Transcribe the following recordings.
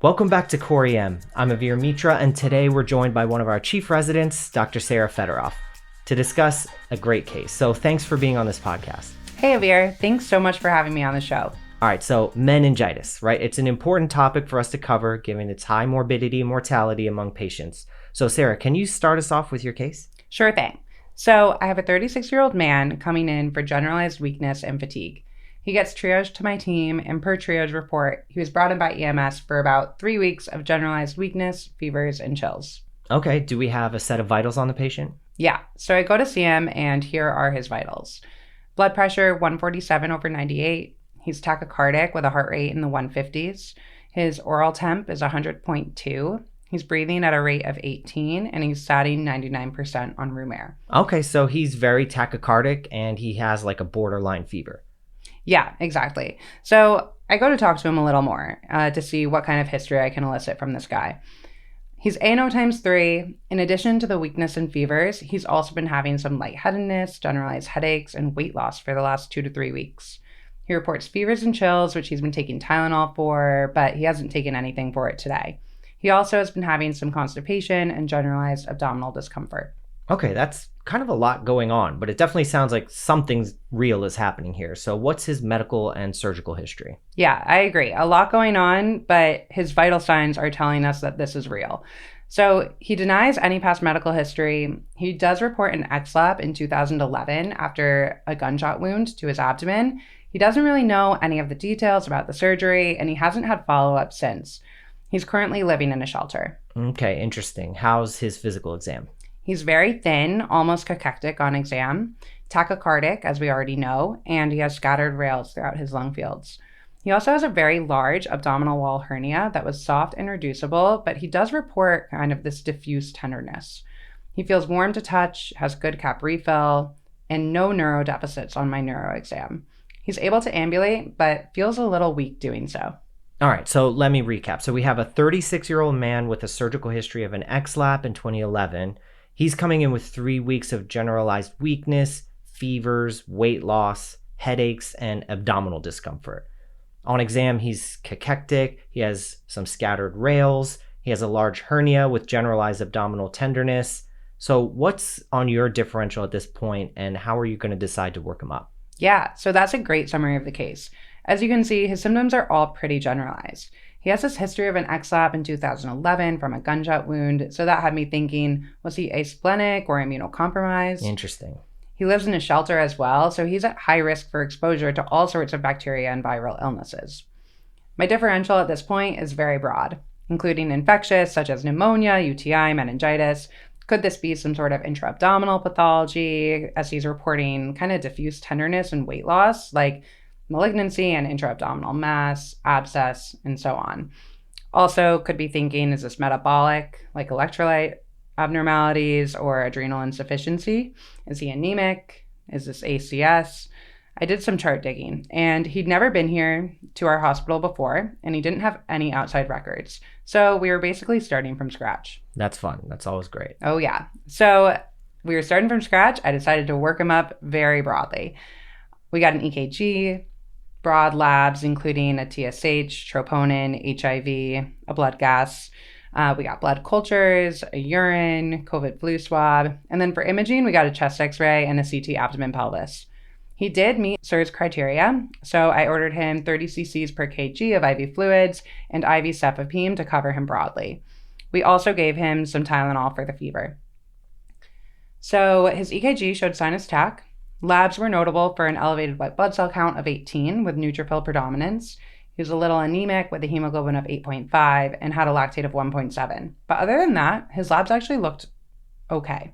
Welcome back to Core EM. I'm Avir Mitra, and today we're joined by one of our chief residents, Dr. Sarah Fetterolf, to discuss a great case. So thanks for being on this podcast. Hey, Avir. Thanks so much for having me on the show. All right, so meningitis, right? It's an important topic for us to cover given its high morbidity and mortality among patients. So Sarah, can you start us off with your case? Sure thing. So I have a 36-year-old man coming in for generalized weakness and fatigue. He gets triaged to my team, and per triage report, he was brought in by EMS for about 3 weeks of generalized weakness, fevers, and chills. Okay, do we have a set of vitals on the patient? Yeah, so I go to see him, and here are his vitals. Blood pressure, 147/98. He's tachycardic with a heart rate in the 150s. His oral temp is 100.2. He's breathing at a rate of 18, and he's satting 99% on room air. Okay, so he's very tachycardic, and he has like a borderline fever. Yeah, exactly. So I go to talk to him a little more to see what kind of history I can elicit from this guy. He's ANO times 3. In addition to the weakness and fevers, he's also been having some lightheadedness, generalized headaches, and weight loss for the last 2 to 3 weeks. He reports fevers and chills, which he's been taking Tylenol for, but he hasn't taken anything for it today. He also has been having some constipation and generalized abdominal discomfort. Okay, that's kind of a lot going on, but it definitely sounds like something real is happening here. So what's his medical and surgical history? Yeah, I agree. A lot going on, but his vital signs are telling us that this is real. So he denies any past medical history. He does report an XLAP in 2011 after a gunshot wound to his abdomen. He doesn't really know any of the details about the surgery, and he hasn't had follow-up since. He's currently living in a shelter. Okay, interesting. How's his physical exam? He's very thin, almost cachectic on exam, tachycardic, as we already know, and he has scattered rales throughout his lung fields. He also has a very large abdominal wall hernia that was soft and reducible, but he does report kind of this diffuse tenderness. He feels warm to touch, has good cap refill, and no neurodeficits on my neuro exam. He's able to ambulate, but feels a little weak doing so. All right, so let me recap. So we have a 36-year-old man with a surgical history of an XLAP in 2011. He's coming in with 3 weeks of generalized weakness, fevers, weight loss, headaches, and abdominal discomfort. On exam, he's cachectic, he has some scattered rales, he has a large hernia with generalized abdominal tenderness. So what's on your differential at this point, and how are you going to decide to work him up? Yeah, so that's a great summary of the case. As you can see, his symptoms are all pretty generalized. He has this history of an XLAP in 2011 from a gunshot wound, so that had me thinking, was he asplenic or immunocompromised? Interesting. He lives in a shelter as well, so he's at high risk for exposure to all sorts of bacteria and viral illnesses. My differential at this point is very broad, including infectious such as pneumonia, UTI, meningitis. Could this be some sort of intra-abdominal pathology, as he's reporting kind of diffuse tenderness and weight loss, like malignancy and intra-abdominal mass, abscess, and so on. Also, could be thinking, is this metabolic, like electrolyte abnormalities or adrenal insufficiency? Is he anemic? Is this ACS? I did some chart digging, and he'd never been here to our hospital before, and he didn't have any outside records. So we were basically starting from scratch. That's fun. That's always great. Oh, yeah. So we were starting from scratch. I decided to work him up very broadly. We got an EKG, broad labs, including a TSH, troponin, HIV, a blood gas. We got blood cultures, a urine, COVID flu swab. And then for imaging, we got a chest x-ray and a CT abdomen pelvis. He did meet SIRS criteria, so I ordered him 30 cc's per kg of IV fluids and IV cefepime to cover him broadly. We also gave him some Tylenol for the fever. So his EKG showed sinus tach. Labs were notable for an elevated white blood cell count of 18 with neutrophil predominance. He was a little anemic with a hemoglobin of 8.5 and had a lactate of 1.7. But other than that, his labs actually looked okay.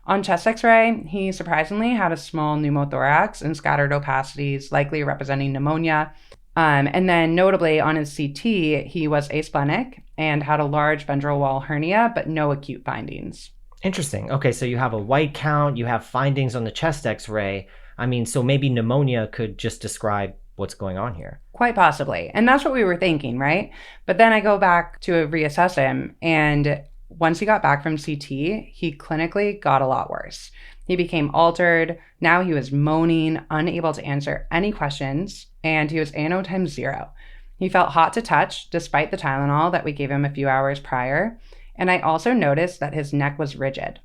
On chest x-ray, he surprisingly had a small pneumothorax and scattered opacities, likely representing pneumonia. And then notably on his CT, he was asplenic and had a large ventral wall hernia, but no acute findings. Interesting. Okay, so you have a white count, you have findings on the chest x-ray. I mean, so maybe pneumonia could just describe what's going on here. Quite possibly. And that's what we were thinking, right? But then I go back to reassess him, and once he got back from CT, he clinically got a lot worse. He became altered. Now he was moaning, unable to answer any questions, and he was ANO times 0. He felt hot to touch despite the Tylenol that we gave him a few hours prior. And I also noticed that his neck was rigid.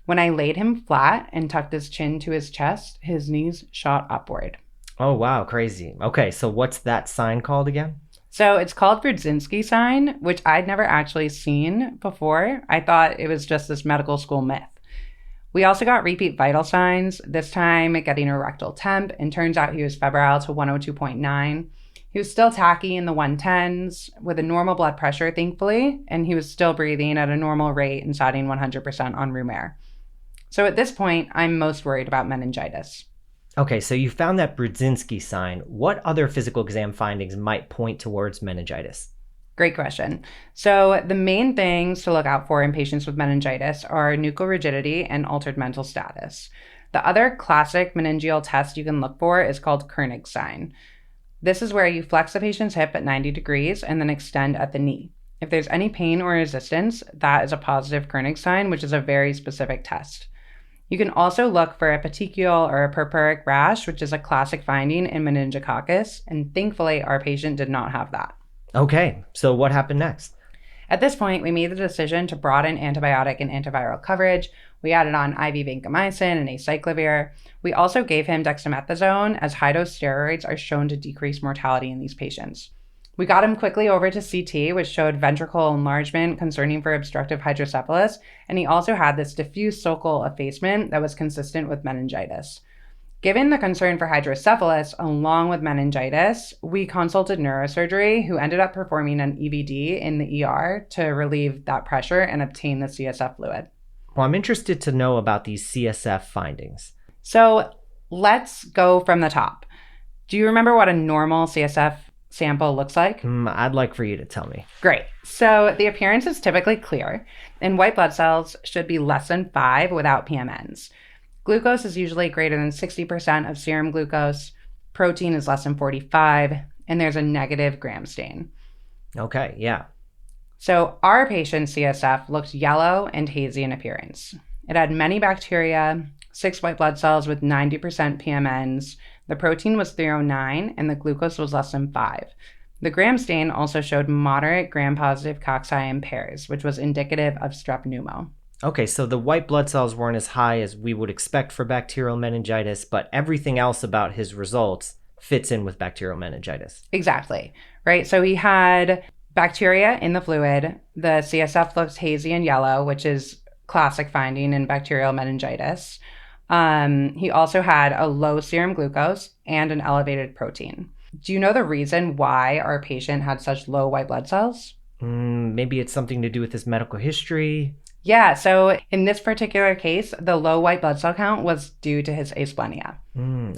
When I laid him flat and tucked his chin to his chest, his knees shot upward. Oh, wow. Crazy. Okay. So what's that sign called again? So it's called Brudzinski sign, which I'd never actually seen before. I thought it was just this medical school myth. We also got repeat vital signs, this time getting a rectal temp, and turns out he was febrile to 102.9. He was still tachy in the 110s with a normal blood pressure, thankfully, and he was still breathing at a normal rate and sitting 100% on room air. So at this point, I'm most worried about meningitis. Okay, so you found that Brudzinski sign. What other physical exam findings might point towards meningitis? Great question. So the main things to look out for in patients with meningitis are nuchal rigidity and altered mental status. The other classic meningeal test you can look for is called Koenig's sign. This is where you flex the patient's hip at 90 degrees and then extend at the knee. If there's any pain or resistance, that is a positive Koenig's sign, which is a very specific test. You can also look for a petechial or a purpuric rash, which is a classic finding in meningococcus, and thankfully our patient did not have that. Okay, so what happened next? At this point, we made the decision to broaden antibiotic and antiviral coverage. We added on IV vancomycin and acyclovir. We also gave him dexamethasone, as high-dose steroids are shown to decrease mortality in these patients. We got him quickly over to CT, which showed ventricle enlargement concerning for obstructive hydrocephalus, and he also had this diffuse sulcal effacement that was consistent with meningitis. Given the concern for hydrocephalus, along with meningitis, we consulted neurosurgery, who ended up performing an EVD in the ER to relieve that pressure and obtain the CSF fluid. Well, I'm interested to know about these CSF findings. So let's go from the top. Do you remember what a normal CSF sample looks like? I'd like for you to tell me. Great. So the appearance is typically clear, and white blood cells should be less than 5 without PMNs. Glucose is usually greater than 60% of serum glucose. Protein is less than 45, and there's a negative gram stain. Okay, yeah. So our patient's CSF looked yellow and hazy in appearance. It had many bacteria, 6 white blood cells with 90% PMNs. The protein was 309, and the glucose was less than 5. The gram stain also showed moderate gram-positive cachexia in pairs, which was indicative of strep pneumo. Okay, so the white blood cells weren't as high as we would expect for bacterial meningitis, but everything else about his results fits in with bacterial meningitis. Exactly, right? So he had bacteria in the fluid. The CSF looks hazy and yellow, which is classic finding in bacterial meningitis. He also had a low serum glucose and an elevated protein. Do you know the reason why our patient had such low white blood cells? Maybe it's something to do with his medical history. Yeah, so in this particular case, the low white blood cell count was due to his asplenia.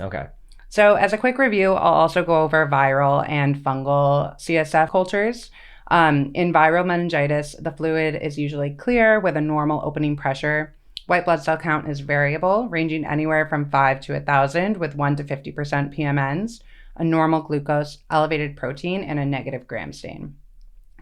Okay. So as a quick review, I'll also go over viral and fungal CSF cultures. In viral meningitis, the fluid is usually clear with a normal opening pressure. White blood cell count is variable, ranging anywhere from 5 to 1,000 with 1 to 50% PMNs, a normal glucose, elevated protein, and a negative gram stain.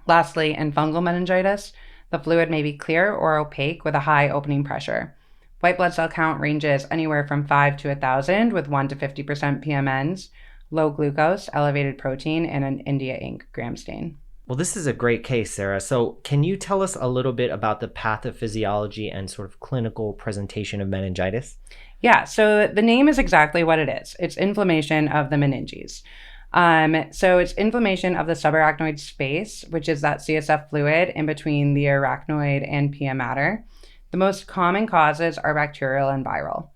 Lastly, in fungal meningitis, the fluid may be clear or opaque with a high opening pressure. White blood cell count ranges anywhere from 5 to 1,000 with 1 to 50% PMNs, low glucose, elevated protein, and an India ink gram stain. Well, this is a great case, Sarah. So can you tell us a little bit about the pathophysiology and sort of clinical presentation of meningitis? Yeah, so the name is exactly what it is. It's inflammation of the meninges. So it's inflammation of the subarachnoid space, which is that CSF fluid in between the arachnoid and pia mater. The most common causes are bacterial and viral.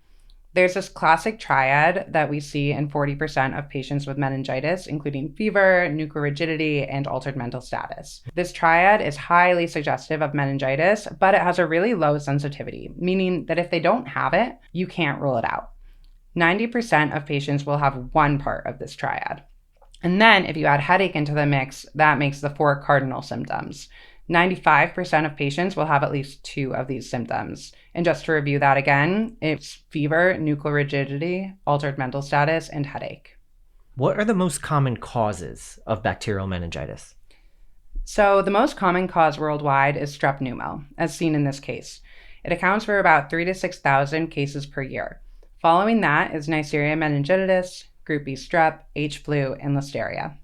There's this classic triad that we see in 40% of patients with meningitis, including fever, nuchal rigidity, and altered mental status. This triad is highly suggestive of meningitis, but it has a really low sensitivity, meaning that if they don't have it, you can't rule it out. 90% of patients will have one part of this triad. And then if you add headache into the mix, that makes the 4 cardinal symptoms. 95% of patients will have at least 2 of these symptoms. And just to review that again, it's fever, nuchal rigidity, altered mental status, and headache. What are the most common causes of bacterial meningitis? So the most common cause worldwide is strep pneumo, as seen in this case. It accounts for about 3,000 to 6,000 cases per year. Following that is Neisseria meningitidis, Group B strep, H flu, and Listeria.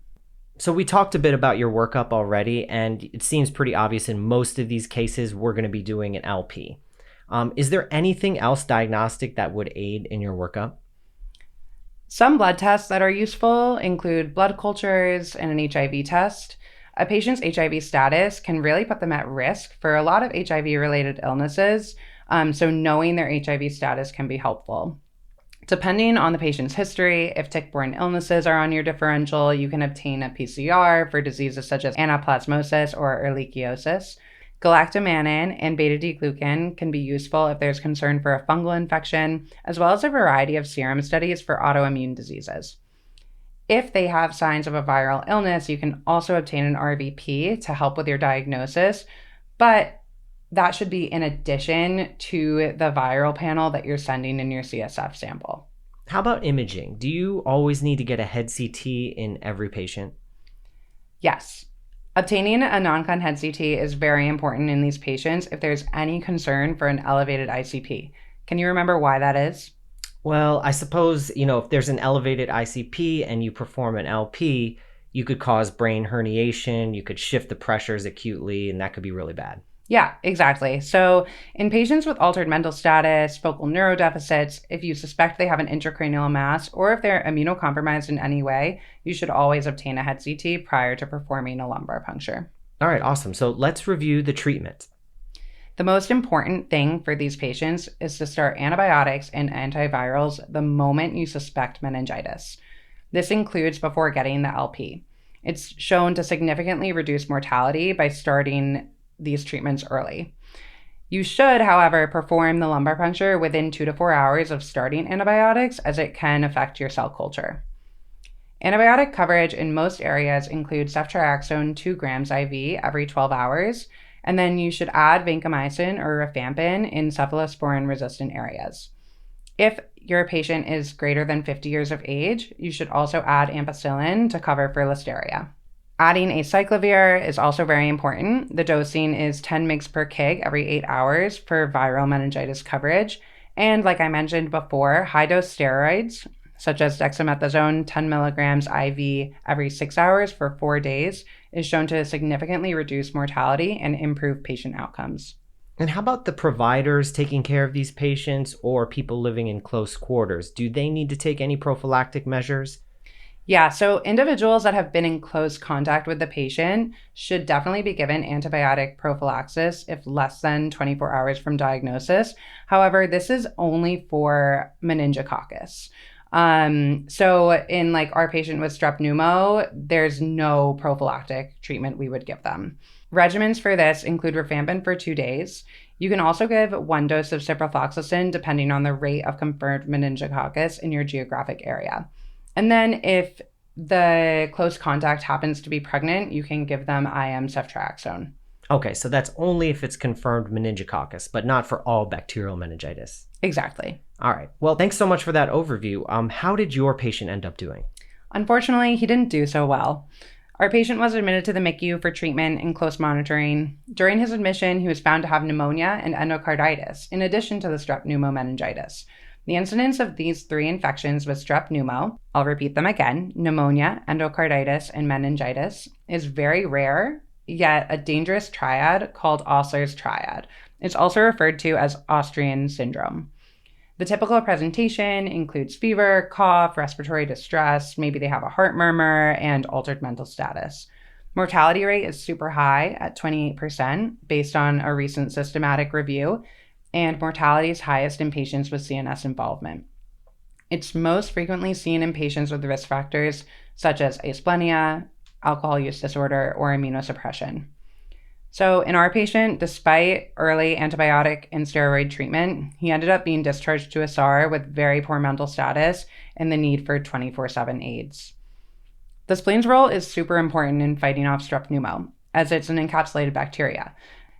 So we talked a bit about your workup already, and it seems pretty obvious in most of these cases we're going to be doing an LP. Is there anything else diagnostic that would aid in your workup? Some blood tests that are useful include blood cultures and an HIV test. A patient's HIV status can really put them at risk for a lot of HIV-related illnesses, so knowing their HIV status can be helpful. Depending on the patient's history, if tick-borne illnesses are on your differential, you can obtain a PCR for diseases such as anaplasmosis or ehrlichiosis. Galactomannan and beta-D-glucan can be useful if there's concern for a fungal infection, as well as a variety of serum studies for autoimmune diseases. If they have signs of a viral illness, you can also obtain an RVP to help with your diagnosis, but that should be in addition to the viral panel that you're sending in your CSF sample. How about imaging? Do you always need to get a head CT in every patient? Yes. Obtaining a non-con head CT is very important in these patients if there's any concern for an elevated ICP. Can you remember why that is? Well, I suppose, if there's an elevated ICP and you perform an LP, you could cause brain herniation, you could shift the pressures acutely, and that could be really bad. Yeah, exactly. So in patients with altered mental status, focal neurodeficits, if you suspect they have an intracranial mass, or if they're immunocompromised in any way, you should always obtain a head CT prior to performing a lumbar puncture. All right, awesome. So let's review the treatment. The most important thing for these patients is to start antibiotics and antivirals the moment you suspect meningitis. This includes before getting the LP. It's shown to significantly reduce mortality by starting these treatments early. You should, however, perform the lumbar puncture within 2 to 4 hours of starting antibiotics, as it can affect your cell culture. Antibiotic coverage in most areas includes ceftriaxone 2 grams IV every 12 hours, and then you should add vancomycin or rifampin in cephalosporin-resistant areas. If your patient is greater than 50 years of age, you should also add ampicillin to cover for listeria. Adding acyclovir is also very important. The dosing is 10 mg per kg every 8 hours for viral meningitis coverage. And like I mentioned before, high-dose steroids, such as dexamethasone 10 milligrams IV every 6 hours for 4 days, is shown to significantly reduce mortality and improve patient outcomes. And how about the providers taking care of these patients or people living in close quarters? Do they need to take any prophylactic measures? Yeah, so individuals that have been in close contact with the patient should definitely be given antibiotic prophylaxis if less than 24 hours from diagnosis. However, this is only for meningococcus. So in our patient with strep pneumo, there's no prophylactic treatment we would give them. Regimens for this include rifampin for 2 days. You can also give 1 dose of ciprofloxacin depending on the rate of confirmed meningococcus in your geographic area. And then if the close contact happens to be pregnant, you can give them IM ceftriaxone. Okay, so that's only if it's confirmed meningococcus, but not for all bacterial meningitis. Exactly. All right. Well, thanks so much for that overview. How did your patient end up doing? Unfortunately, he didn't do so well. Our patient was admitted to the MICU for treatment and close monitoring. During his admission, he was found to have pneumonia and endocarditis, in addition to the strep pneumomeningitis. The incidence of these 3 infections with strep pneumo, I'll repeat them again, pneumonia, endocarditis, and meningitis, is very rare, yet a dangerous triad called Osler's triad. It's also referred to as Austrian syndrome. The typical presentation includes fever, cough, respiratory distress, maybe they have a heart murmur, and altered mental status. Mortality rate is super high at 28% based on a recent systematic review, and mortality is highest in patients with CNS involvement. It's most frequently seen in patients with risk factors such as asplenia, alcohol use disorder, or immunosuppression. So in our patient, despite early antibiotic and steroid treatment, he ended up being discharged to a SAR with very poor mental status and the need for 24/7 aids. The spleen's role is super important in fighting off strep pneumo, as it's an encapsulated bacteria.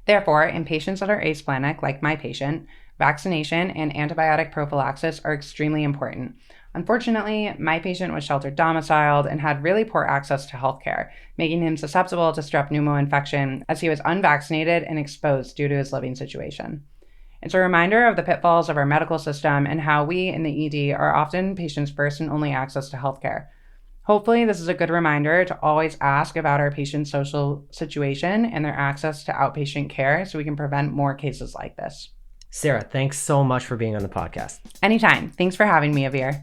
Therefore, in patients that are asplenic, like my patient, vaccination and antibiotic prophylaxis are extremely important. Unfortunately, my patient was shelter-domiciled and had really poor access to healthcare, making him susceptible to strep pneumo infection as he was unvaccinated and exposed due to his living situation. It's a reminder of the pitfalls of our medical system and how we in the ED are often patients' first and only access to healthcare. Hopefully, this is a good reminder to always ask about our patient's social situation and their access to outpatient care so we can prevent more cases like this. Sarah, thanks so much for being on the podcast. Anytime. Thanks for having me, Avir.